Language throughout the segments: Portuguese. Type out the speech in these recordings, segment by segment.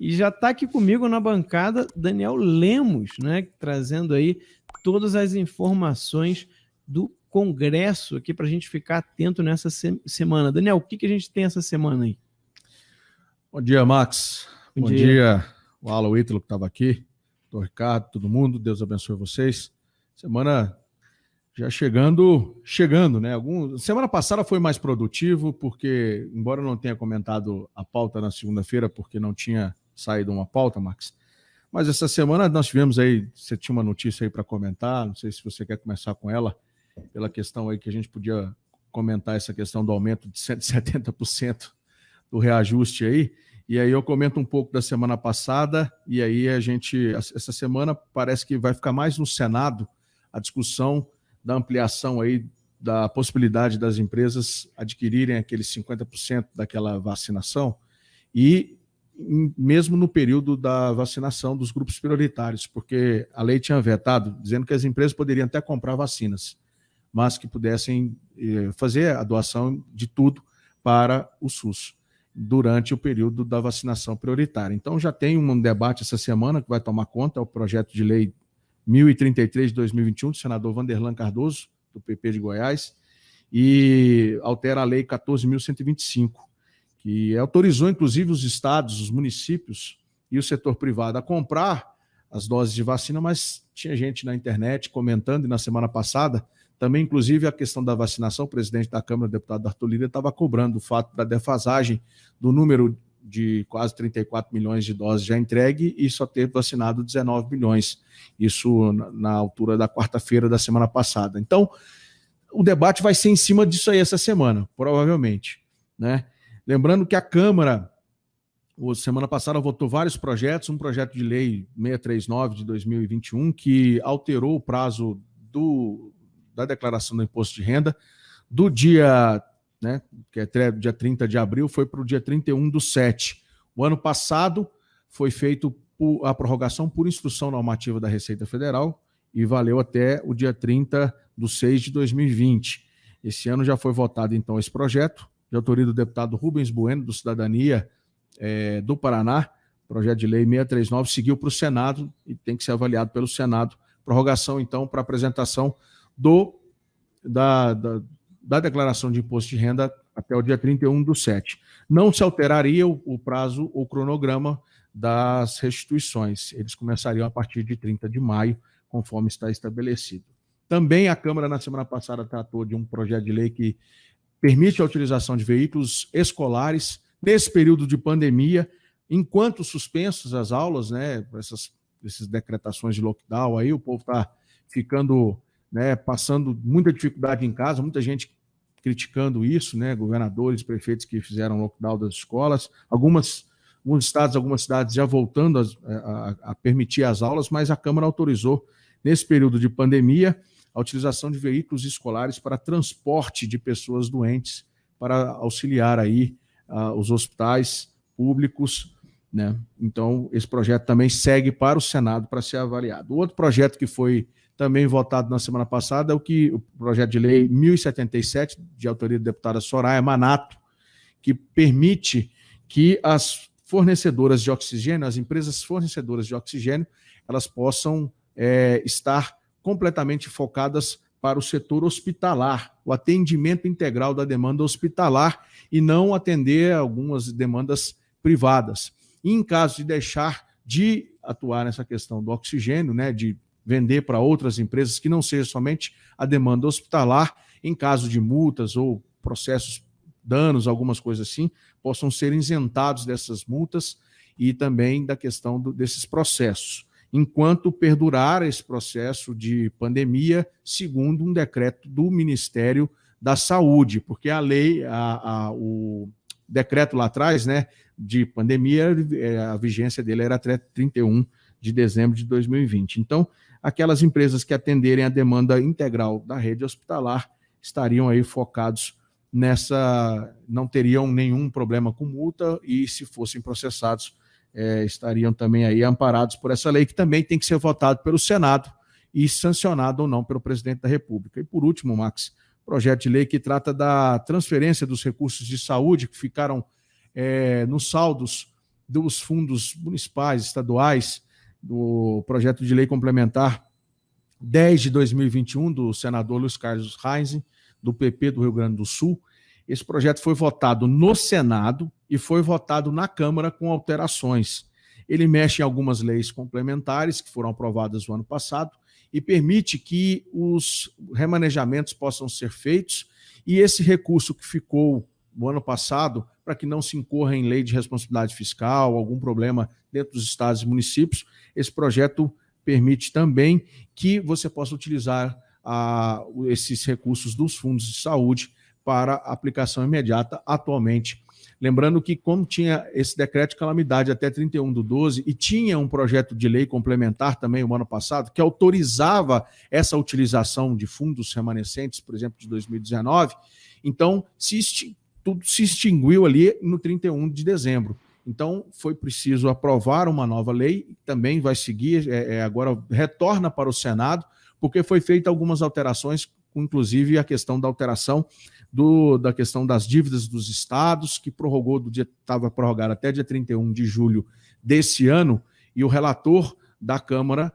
E já está aqui comigo na bancada Daniel Lemos, né, trazendo aí todas as informações do Congresso aqui para a gente ficar atento nessa semana. Daniel, o que a gente tem essa semana aí? Bom dia, Max. Bom dia, o Alan, o Ítalo que estava aqui, o Ricardo, todo mundo, Deus abençoe vocês. Semana já chegando, né? Semana passada foi mais produtivo, porque, embora eu não tenha comentado a pauta na segunda-feira, porque não tinha saído uma pauta, Max, mas essa semana nós tivemos aí, você tinha uma notícia aí para comentar, não sei se você quer começar com ela, pela questão aí que a gente podia comentar essa questão do aumento de 170% do reajuste aí, e aí eu comento um pouco da semana passada, e aí essa semana parece que vai ficar mais no Senado a discussão da ampliação aí da possibilidade das empresas adquirirem aqueles 50% daquela vacinação, e mesmo no período da vacinação dos grupos prioritários, porque a lei tinha vetado, dizendo que as empresas poderiam até comprar vacinas, mas que pudessem fazer a doação de tudo para o SUS durante o período da vacinação prioritária. Então já tem um debate essa semana que vai tomar conta, é o projeto de lei 1033 de 2021, do senador Vanderlan Cardoso, do PP de Goiás, e altera a lei 14.125, que autorizou inclusive os estados, os municípios e o setor privado a comprar as doses de vacina, mas tinha gente na internet comentando, e na semana passada também, inclusive, a questão da vacinação, o presidente da Câmara, o deputado Arthur Lira, estava cobrando o fato da defasagem do número de quase 34 milhões de doses já entregue e só ter vacinado 19 milhões, isso na altura da quarta-feira da semana passada. Então, o debate vai ser em cima disso aí essa semana, provavelmente, né? Lembrando que a Câmara, semana passada, votou vários projetos, um projeto de lei 639 de 2021, que alterou o prazo da declaração do imposto de renda do dia, né, que é dia 30 de abril, foi para o dia 31/7. O ano passado foi feito a prorrogação por instrução normativa da Receita Federal e valeu até o dia 30/6 de 2020. Esse ano já foi votado, então, esse projeto, de autoria do deputado Rubens Bueno, do Cidadania do Paraná. O projeto de lei 639 seguiu para o Senado e tem que ser avaliado pelo Senado. Prorrogação, então, para apresentação da declaração de imposto de renda até o dia 31/7. Não se alteraria o prazo ou cronograma das restituições. Eles começariam a partir de 30 de maio, conforme está estabelecido. Também a Câmara, na semana passada, tratou de um projeto de lei que permite a utilização de veículos escolares nesse período de pandemia, enquanto suspensos as aulas, né, essas decretações de lockdown aí, o povo está ficando, né, passando muita dificuldade em casa, muita gente criticando isso, né, governadores, prefeitos que fizeram lockdown das escolas, alguns estados, algumas cidades já voltando a permitir as aulas, mas a Câmara autorizou, nesse período de pandemia, a utilização de veículos escolares para transporte de pessoas doentes, para auxiliar aí os hospitais públicos, né? Então, esse projeto também segue para o Senado para ser avaliado. O outro projeto que foi também votado na semana passada é o projeto de lei 1077, de autoria da deputada Soraya Manato, que permite que as fornecedoras de oxigênio, as empresas fornecedoras de oxigênio, elas possam estar completamente focadas para o setor hospitalar, o atendimento integral da demanda hospitalar e não atender algumas demandas privadas. E em caso de deixar de atuar nessa questão do oxigênio, né, de vender para outras empresas que não seja somente a demanda hospitalar, em caso de multas ou processos, danos, algumas coisas assim, possam ser isentados dessas multas e também da questão desses processos, enquanto perdurar esse processo de pandemia, segundo um decreto do Ministério da Saúde, porque a lei, o decreto lá atrás, né, de pandemia, a vigência dele era até 31 de dezembro de 2020. Então, aquelas empresas que atenderem a demanda integral da rede hospitalar estariam aí focados não teriam nenhum problema com multa e, se fossem processados, estariam também aí amparados por essa lei, que também tem que ser votado pelo Senado e sancionado ou não pelo presidente da República. E, por último, Max, projeto de lei que trata da transferência dos recursos de saúde que ficaram nos saldos dos fundos municipais, estaduais, do projeto de lei complementar 10 de 2021, do senador Luiz Carlos Reis, do PP do Rio Grande do Sul. Esse projeto foi votado no Senado e foi votado na Câmara com alterações. Ele mexe em algumas leis complementares que foram aprovadas no ano passado e permite que os remanejamentos possam ser feitos, e esse recurso que ficou no ano passado, para que não se incorra em lei de responsabilidade fiscal, algum problema dentro dos estados e municípios, esse projeto permite também que você possa utilizar esses recursos dos fundos de saúde para aplicação imediata atualmente. Lembrando que, como tinha esse decreto de calamidade até 31/12 e tinha um projeto de lei complementar também o ano passado, que autorizava essa utilização de fundos remanescentes, por exemplo, de 2019, então tudo se extinguiu ali no 31 de dezembro. Então, foi preciso aprovar uma nova lei, também vai seguir, agora retorna para o Senado, porque foi feita algumas alterações, inclusive a questão da alteração da questão das dívidas dos estados, que estava prorrogado até dia 31 de julho desse ano, e o relator da Câmara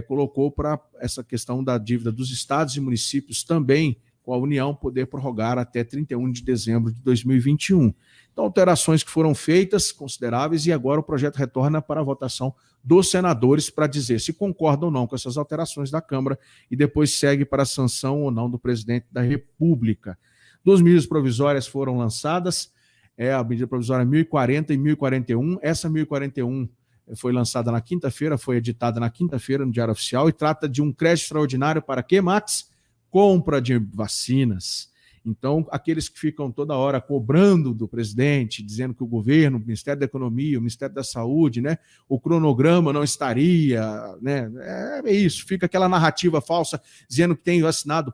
colocou para essa questão da dívida dos estados e municípios também, com a União, poder prorrogar até 31 de dezembro de 2021. Então, alterações que foram feitas, consideráveis, e agora o projeto retorna para a votação dos senadores para dizer se concordam ou não com essas alterações da Câmara e depois segue para a sanção ou não do presidente da República. 2 medidas provisórias foram lançadas, a medida provisória 1040 e 1041. Essa 1041 foi lançada na quinta-feira, foi editada na quinta-feira no Diário Oficial e trata de um crédito extraordinário para quê, Max? Compra de vacinas. Então, aqueles que ficam toda hora cobrando do presidente, dizendo que o governo, o Ministério da Economia, o Ministério da Saúde, né, o cronograma não estaria, né, é isso, fica aquela narrativa falsa dizendo que tem vacinado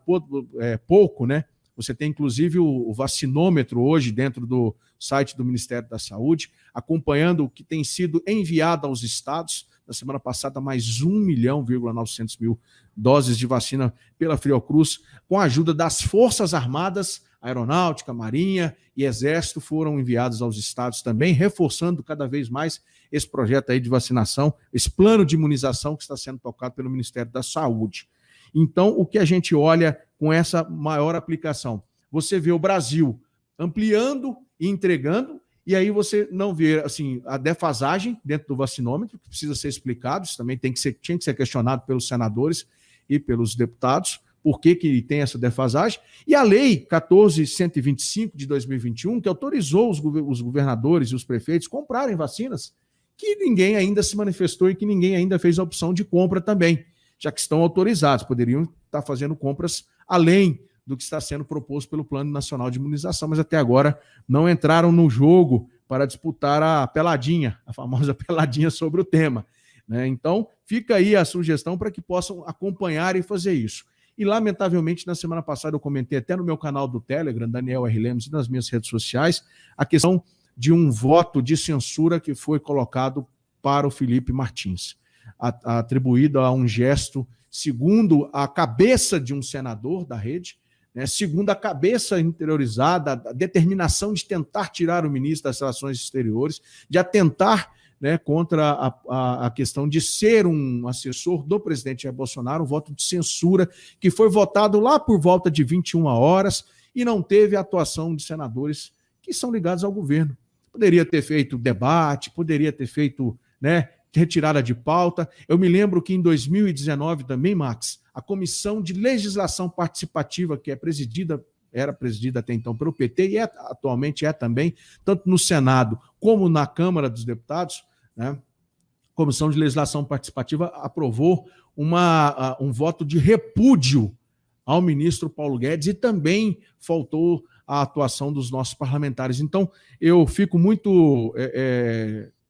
pouco, né? Você tem, inclusive, o vacinômetro hoje dentro do site do Ministério da Saúde, acompanhando o que tem sido enviado aos estados. Na semana passada, mais 1.900.000 doses de vacina pela Fiocruz, com a ajuda das Forças Armadas, Aeronáutica, Marinha e Exército, foram enviados aos estados também, reforçando cada vez mais esse projeto aí de vacinação, esse plano de imunização que está sendo tocado pelo Ministério da Saúde. Então, o que a gente olha com essa maior aplicação? Você vê o Brasil ampliando e entregando, e aí você não vê assim, a defasagem dentro do vacinômetro, que precisa ser explicado, isso também tinha que ser questionado pelos senadores e pelos deputados, por que tem essa defasagem, e a Lei 14.125 de 2021, que autorizou os governadores e os prefeitos comprarem vacinas, que ninguém ainda se manifestou e que ninguém ainda fez a opção de compra também, já que estão autorizados, poderiam estar fazendo compras além do que está sendo proposto pelo Plano Nacional de Imunização, mas até agora não entraram no jogo para disputar a peladinha, a famosa peladinha sobre o tema, né? Então, fica aí a sugestão para que possam acompanhar e fazer isso. E, lamentavelmente, na semana passada eu comentei até no meu canal do Telegram, Daniel R. Lemos, e nas minhas redes sociais, a questão de um voto de censura que foi colocado para o Felipe Martins, atribuído a um gesto, segundo a cabeça de um senador da rede, né, segundo a cabeça interiorizada, a determinação de tentar tirar o ministro das Relações Exteriores, de atentar, né, contra a questão de ser um assessor do presidente Jair Bolsonaro, um voto de censura que foi votado lá por volta de 21 horas e não teve a atuação de senadores que são ligados ao governo. Poderia ter feito debate, poderia ter feito, né, retirada de pauta. Eu me lembro que em 2019 também, Max, a Comissão de Legislação Participativa, que era presidida até então pelo PT e atualmente é também, tanto no Senado como na Câmara dos Deputados, né, a Comissão de Legislação Participativa aprovou um voto de repúdio ao ministro Paulo Guedes e também faltou a atuação dos nossos parlamentares. Então, eu fico muito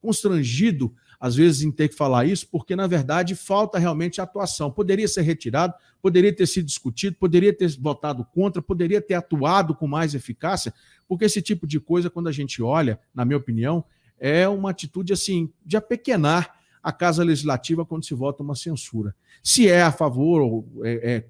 constrangido às vezes em ter que falar isso, porque, na verdade, falta realmente a atuação. Poderia ser retirado, poderia ter sido discutido, poderia ter votado contra, poderia ter atuado com mais eficácia, porque esse tipo de coisa, quando a gente olha, na minha opinião, é uma atitude assim de apequenar a Casa Legislativa quando se vota uma censura. Se é a favor ou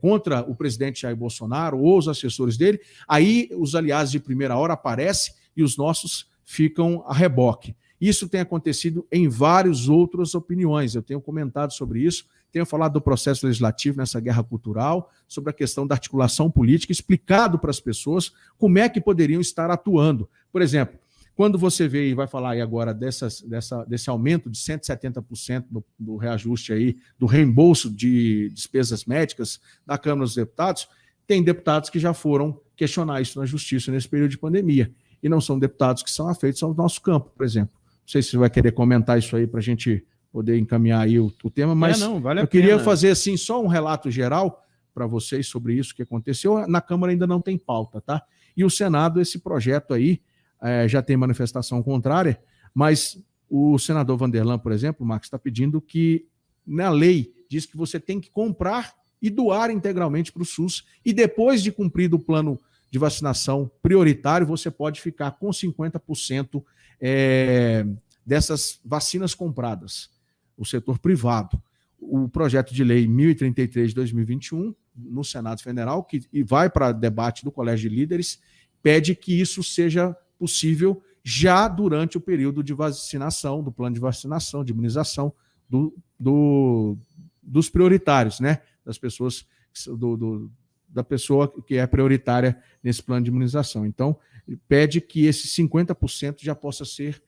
contra o presidente Jair Bolsonaro ou os assessores dele, aí os aliados de primeira hora aparecem e os nossos ficam a reboque. Isso tem acontecido em várias outras opiniões. Eu tenho comentado sobre isso, tenho falado do processo legislativo nessa guerra cultural, sobre a questão da articulação política, explicado para as pessoas como é que poderiam estar atuando. Por exemplo, quando você vê e vai falar aí agora desse aumento de 170% do reajuste aí, do reembolso de despesas médicas da Câmara dos Deputados, tem deputados que já foram questionar isso na Justiça nesse período de pandemia. E não são deputados que são afeitos ao nosso campo, por exemplo. Não sei se você vai querer comentar isso aí para a gente poder encaminhar aí o tema, mas eu queria fazer assim só um relato geral para vocês sobre isso que aconteceu. Na Câmara ainda não tem pauta, tá? E o Senado, esse projeto aí, já tem manifestação contrária, mas o senador Vanderlan, por exemplo, o Max, está pedindo que, na lei, diz que você tem que comprar e doar integralmente para o SUS, e depois de cumprido o plano de vacinação prioritário, você pode ficar com 50% dessas vacinas compradas, o setor privado. O projeto de lei 1033 de 2021, no Senado Federal, que vai para debate do Colégio de Líderes, pede que isso seja possível já durante o período de vacinação, do plano de vacinação, de imunização dos prioritários, né? Das pessoas, da pessoa que é prioritária nesse plano de imunização. Então, pede que esse 50% já possa ser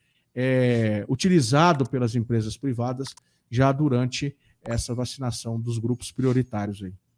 utilizado pelas empresas privadas já durante essa vacinação dos grupos prioritários aí.